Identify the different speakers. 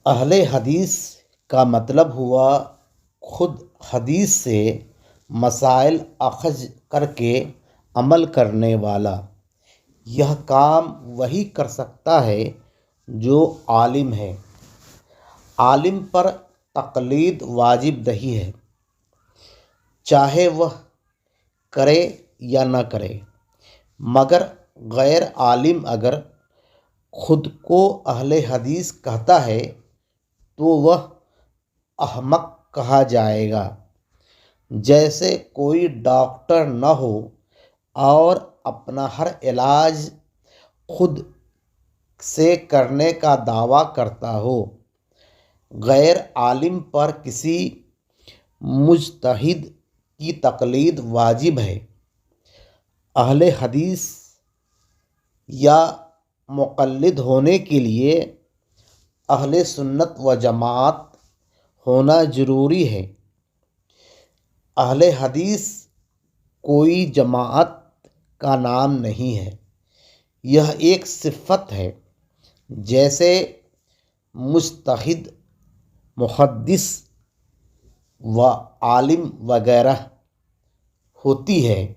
Speaker 1: اہل حدیث کا مطلب ہوا خود حدیث سے مسائل اخذ کر کے عمل کرنے والا۔ یہ کام وہی کر سکتا ہے جو عالم ہے۔ عالم پر تقلید واجب نہیں ہے، چاہے وہ کرے یا نہ کرے، مگر غیر عالم اگر خود کو اہل حدیث کہتا ہے تو وہ احمق کہا جائے گا۔ جیسے کوئی ڈاکٹر نہ ہو اور اپنا ہر علاج خود سے کرنے کا دعویٰ کرتا ہو۔ غیر عالم پر کسی مجتہد کی تقلید واجب ہے۔ اہل حدیث یا مقلد ہونے کے لیے اہل سنت و جماعت ہونا ضروری ہے۔ اہل حدیث کوئی جماعت کا نام نہیں ہے، یہ ایک صفت ہے، جیسے مجتہد، محدث و عالم وغیرہ ہوتی ہے۔